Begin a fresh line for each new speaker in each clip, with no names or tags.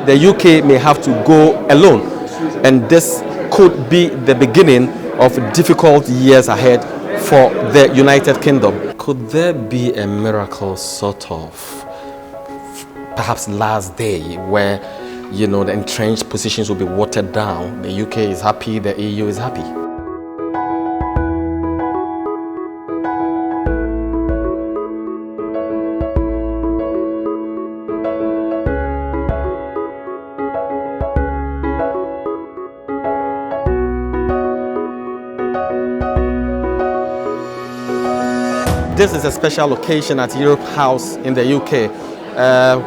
the UK may have to go alone, and this could be the beginning of difficult years ahead for the United Kingdom. Could there be a miracle sort of perhaps last day where the entrenched positions will be watered down? The UK is happy, the EU is happy. This is a special occasion at Europe House in the UK,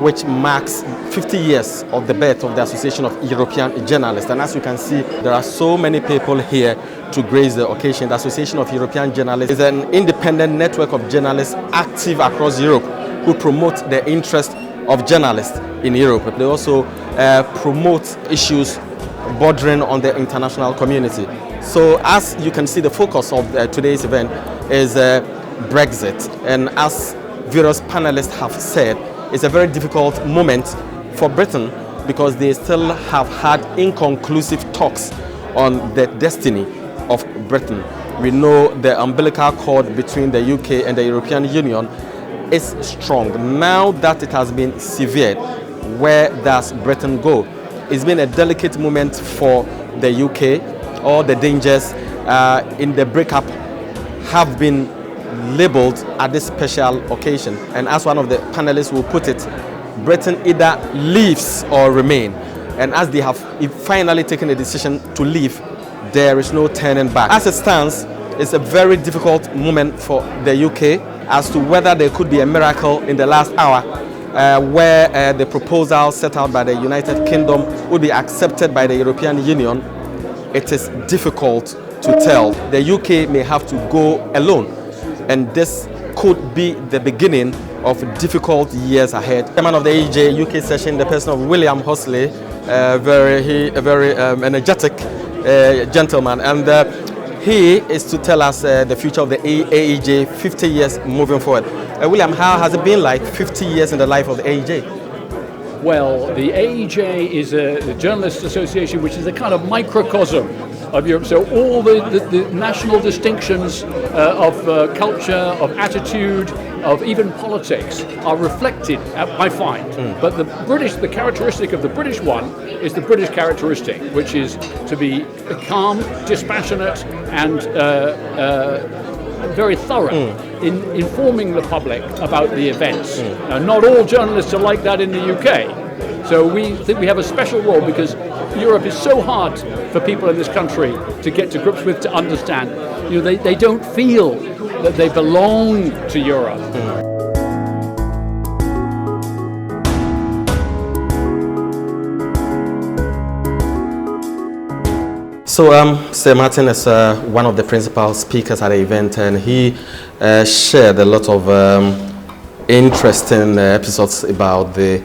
which marks 50 years of the birth of the Association of European Journalists. And as you can see, there are so many people here to grace the occasion. The Association of European Journalists is an independent network of journalists active across Europe who promote the interest of journalists in Europe. They also promote issues bordering on the international community. So as you can see, the focus of today's event is Brexit, and as various panelists have said, it's a very difficult moment for Britain because they still have had inconclusive talks on the destiny of Britain. We know the umbilical cord between the UK and the European Union is strong. Now that it has been severed, where does Britain go? It's been a delicate moment for the UK. All the dangers in the breakup have been labeled at this special occasion, and as one of the panelists will put it, Britain either leaves or remain, and as they have finally taken a decision to leave, there is no turning back. As it stands, it's a very difficult moment for the UK as to whether there could be a miracle in the last hour where the proposal set out by the United Kingdom would be accepted by the European Union. It is difficult to tell. The UK may have to go alone, and this could be the beginning of difficult years ahead. Chairman of the AEJ UK session, the person of William Hosley, a very energetic gentleman, and he is to tell us the future of the AEJ 50 years moving forward. William, how has it been like 50 years in the life of the AEJ?
Well, the AEJ is a journalists association which is a kind of microcosm of Europe. So all the national distinctions of culture, of attitude, of even politics are reflected, I find. But the characteristic of the British one is the British characteristic, which is to be calm, dispassionate, and very thorough in informing the public about the events. Now, not all journalists are like that in the UK. So we think we have a special role because Europe is so hard for people in this country to get to grips with, to understand. They don't feel that they belong to Europe.
So Sir Martin is one of the principal speakers at the event, and he shared a lot of interesting episodes about the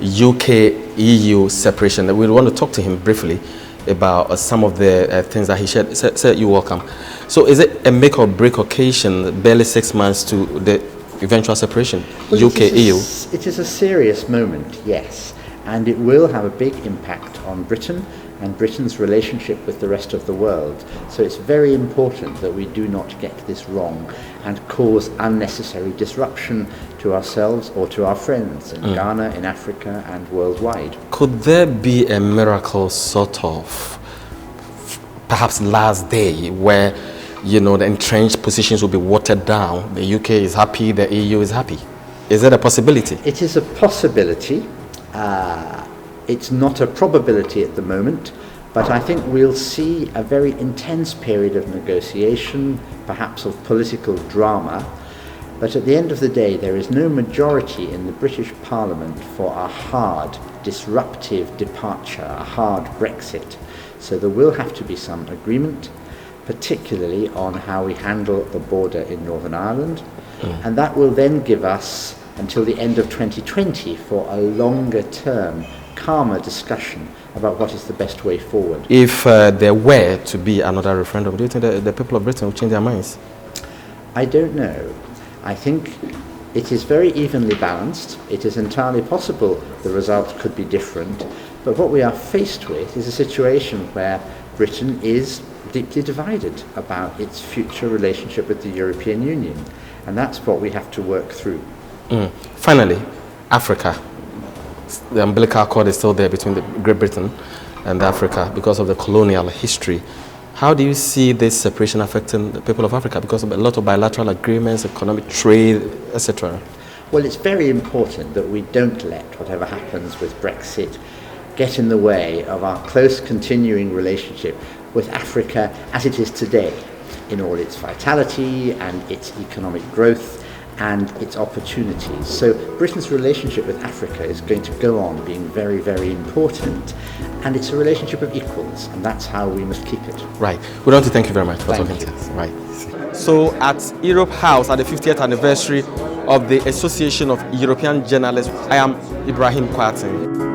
UK-EU separation. We want to talk to him briefly about some of the things that he shared. Sir, you're welcome. So is it a make or break occasion, barely 6 months to the eventual separation, well, UK-EU?
It is a serious moment, yes, and it will have a big impact on Britain and Britain's relationship with the rest of the world. So it's very important that we do not get this wrong and cause unnecessary disruption to ourselves or to our friends in Ghana, in Africa, and worldwide.
Could there be a miracle sort of perhaps last day where the entrenched positions will be watered down? The UK is happy, the EU is happy. Is that a possibility?
It is a possibility. It's not a probability at the moment, but I think we'll see a very intense period of negotiation, perhaps of political drama. But at the end of the day, there is no majority in the British Parliament for a hard, disruptive departure, a hard Brexit. So there will have to be some agreement, particularly on how we handle the border in Northern Ireland. And that will then give us until the end of 2020 for a longer term, calmer discussion about what is the best way forward.
If there were to be another referendum, do you think that the people of Britain will change their minds?
I don't know. I think it is very evenly balanced. It is entirely possible the result could be different, But what we are faced with is a situation where Britain is deeply divided about its future relationship with the European Union. And that's what we have to work through.
Finally, Africa. The umbilical cord is still there between Great Britain and Africa because of the colonial history. How do you see this separation affecting the people of Africa? Because of a lot of bilateral agreements, economic trade, etc.
Well, it's very important that we don't let whatever happens with Brexit get in the way of our close continuing relationship with Africa as it is today, in all its vitality and its economic growth and its opportunities. So Britain's relationship with Africa is going to go on being very, very important, and it's a relationship of equals, and that's how we must keep it.
Right. We want to thank you very much for
Thank
talking
you.
to us. Right. So at Europe House, at the 50th anniversary of the Association of European Journalists, I am Ibrahim Kwatin.